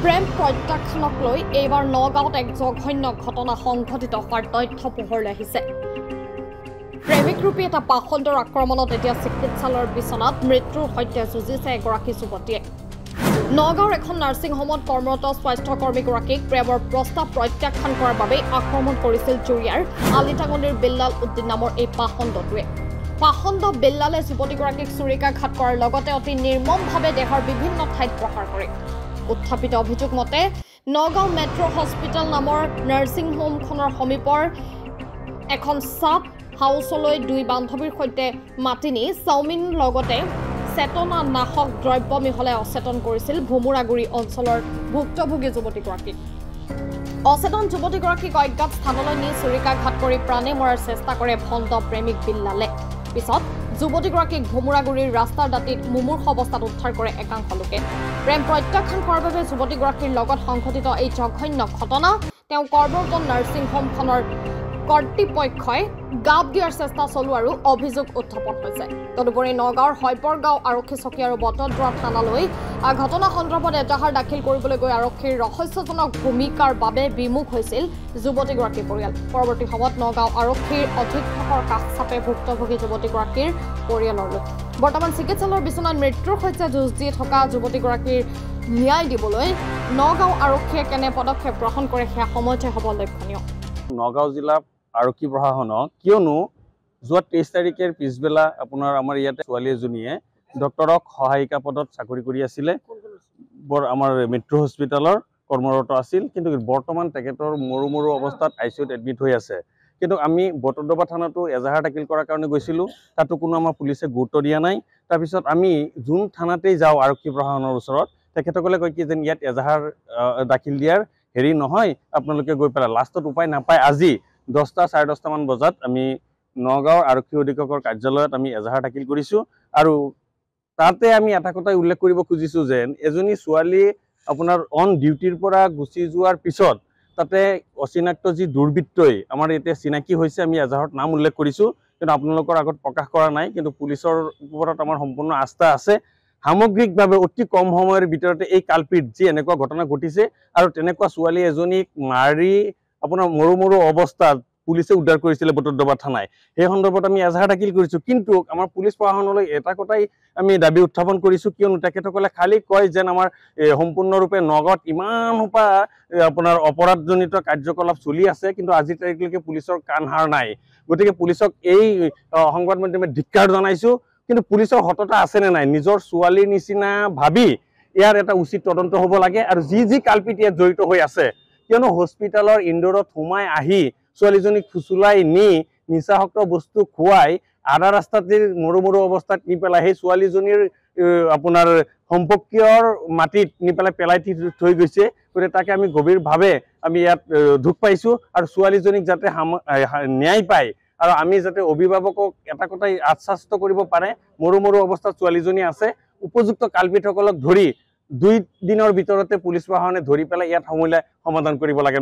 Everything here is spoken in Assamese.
প্ৰেম প্ৰত্যাখ্যানক লৈ এইবাৰ নগাঁৱত এক জঘন্য ঘটনা সংঘটিত হোৱাৰ তথ্য পোহৰলৈ আহিছে। প্ৰেমিকৰূপী এটা পাখণ্ডৰ আক্ৰমণত এতিয়া চিকিৎসালয়ৰ বিচনাত মৃত্যুৰ সৈতে যুঁজিছে এগৰাকী যুৱতীয়ে। নগাঁৱৰ এখন নাৰ্ছিং হোমত কৰ্মৰত স্বাস্থ্যকৰ্মীগৰাকীক প্ৰেমৰ প্ৰস্তাৱ প্ৰত্যাখ্যান কৰাৰ বাবে আক্ৰমণ কৰিছিল জুৰিয়াৰ আলিটাঙনিৰ বিল্লাল উদ্দিন নামৰ এই পাখণ্ডটোৱে। পাখণ্ড বিল্লালে যুৱতীগৰাকীক চুৰিকাঘাত কৰাৰ লগতে অতি নিৰ্মমভাৱে দেহৰ বিভিন্ন ঠাইত প্ৰহাৰ কৰে। উত্থাপিত অভিযোগ মতে নগাঁও মেট্ৰ' হস্পিটেল নামৰ নাৰ্ছিং হোমখনৰ সমীপৰ এখন চাপ হাউচলৈ দুই বান্ধৱীৰ সৈতে মাতি নি চাওমিনৰ লগতে চেতনা নাশক দ্ৰব্য মিহলাই অচেতন কৰিছিল ভুমুৰাগুৰি অঞ্চলৰ ভুক্তভোগী যুৱতীগৰাকীক। অচেতন যুৱতীগৰাকীক অজ্ঞাত স্থানলৈ নি চুৰিকাঘাত কৰি প্ৰাণে মৰাৰ চেষ্টা কৰে ভণ্ড প্ৰেমিক বিল্লালে। পিছত যুৱতীগৰাকীক ভুমুৰাগুৰিৰ ৰাস্তাৰ দাঁতিত মুমূৰ্ষ অৱস্থাত উদ্ধাৰ কৰে একাংশ লোকে। প্ৰেম প্ৰত্যাখ্যান কৰাৰ বাবে যুৱতীগৰাকীৰ লগত সংঘটিত এই জঘন্য ঘটনা তেওঁ কৰ্মৰত নাৰ্ছিং হোমখনৰ কৰ্তৃপক্ষই গাপ দিয়াৰ চেষ্টা চলোৱাৰো অভিযোগ উত্থাপন হৈছে। তদুপৰি নগাঁৱৰ হৈপৰগাঁও আৰক্ষী চকী আৰু বটদ্ৰা থানালৈ ঘটনা সন্দৰ্ভত এজাহাৰ দাখিল কৰিবলৈ গৈ আৰক্ষীৰ ৰহস্যজনক ভূমিকাৰ বাবে বিমুখ হৈছিল যুৱতীগৰাকীৰ পৰিয়াল। পৰৱৰ্তী সময়ত নগাঁও আৰক্ষীৰ অধীক্ষকৰ কাষ চাপে ভুক্তভোগী যুৱতীগৰাকীৰ পৰিয়ালৰ লোক। বৰ্তমান চিকিৎসালয়ৰ বিচনাত মৃত্যুৰ সৈতে যুঁজ দি থকা যুৱতীগৰাকীৰ ন্যায় দিবলৈ নগাঁও আৰক্ষীয়ে কেনে পদক্ষেপ গ্ৰহণ কৰে সেয়া সময়তে হ'ব লক্ষণীয়। নগাঁও জিলা আৰক্ষী প্ৰশাসনক কিয়নো যোৱা 23 তাৰিখেৰ পিছবেলা আপোনাৰ আমাৰ ইয়াতে ছোৱালী এজনীয়ে ডক্টৰক সহায়িকা পদত চাকৰি কৰি আছিলে, আমাৰ মেট্ৰ' হস্পিটেলৰ কৰ্মৰত আছিল, কিন্তু বৰ্তমান তেখেতৰ মৰু অৱস্থাত ICUত এডমিট হৈ আছে। কিন্তু আমি বটদ্ৰৱা থানাতো এজাহাৰ দাখিল কৰাৰ কাৰণে গৈছিলোঁ, তাতো কোনো আমাৰ পুলিচে গুৰুত্ব দিয়া নাই। তাৰপিছত আমি যোন থানাতেই যাওঁ আৰক্ষী প্ৰশাসনৰ ওচৰত তেখেতসকলে কয় কি যেন ইয়াত এজাহাৰ দাখিল দিয়াৰ হেৰি নহয়, আপোনালোকে গৈ পেলাই লাষ্টত উপায় নাপায় আজি 10টা 10:30 মান বজাত আমি নগাঁও আৰক্ষী অধীক্ষকৰ কাৰ্যালয়ত আমি এজাহাৰ দাখিল কৰিছোঁ। আৰু তাতে আমি এটা কথাই উল্লেখ কৰিব খুজিছোঁ যে এজনী ছোৱালী আপোনাৰ অন ডিউটিৰ পৰা গুচি যোৱাৰ পিছত তাতে অচিনাক্ত যি দুৰ্বৃত্তই আমাৰ এতিয়া চিনাকি হৈছে, আমি এজাহাৰত নাম উল্লেখ কৰিছোঁ, কিন্তু আপোনালোকৰ আগত প্ৰকাশ কৰা নাই। কিন্তু পুলিচৰ ওপৰত আমাৰ সম্পূৰ্ণ আস্থা আছে। সামগ্ৰিকভাৱে অতি কম সময়ৰ ভিতৰতে এই কালপিত যি এনেকুৱা ঘটনা ঘটিছে আৰু তেনেকুৱা ছোৱালী এজনীক মাৰি আপোনাৰ মৰু অৱস্থাত পুলিচে উদ্ধাৰ কৰিছিলে বটদ্ৰৱা থানায়। সেই সন্দৰ্ভত আমি এজাহাৰ দাখিল কৰিছোঁ। কিন্তু আমাৰ পুলিচ প্ৰশাসনলৈ এটা কথাই আমি দাবী উত্থাপন কৰিছোঁ, কিয়নো তেখেতসকলে খালি কয় যেন আমাৰ সম্পূৰ্ণৰূপে নগাঁৱত ইমান সোপা আপোনাৰ অপৰাধজনিত কাৰ্যকলাপ চলি আছে, কিন্তু আজিৰ তাৰিখলৈকে পুলিচৰ কাণ হাৰ নাই। গতিকে পুলিচক এই সংবাদ মাধ্যমে ধিক্কাৰ জনাইছোঁ। কিন্তু পুলিচৰ সততা আছেনে নাই, নিজৰ ছোৱালীৰ নিচিনা ভাবি ইয়াৰ এটা উচিত তদন্ত হ'ব লাগে। আৰু যি কালপিত ইয়াত জড়িত হৈ আছে, কিয়নো হস্পিটেলৰ ইণ্ডোৰত সোমাই আহি ছোৱালীজনীক ফুচুলাই নি নিচাসক্ত বস্তু খুৱাই আধা ৰাস্তাতে মৰু অৱস্থাত নি পেলাই সেই ছোৱালীজনীৰ আপোনাৰ সম্পৰ্কীয়ৰ মাটিত নি পেলাই থৈ গৈছে। গতিকে তাকে আমি গভীৰভাৱে আমি ইয়াত দুখ পাইছোঁ। আৰু ছোৱালীজনীক যাতে ন্যায় পায় আৰু আমি যাতে অভিভাৱকক এটা কথাই আশ্বাস্ত কৰিব পাৰে, মৰু অৱস্থাত ছোৱালীজনী আছে, উপযুক্ত কালপিতসকলক ধৰি 2 দিনৰ ভিতৰতে পুলিচ প্ৰশাসনে ধৰি পেলাই ইয়াত সমূলে সমাধান কৰিব লাগে।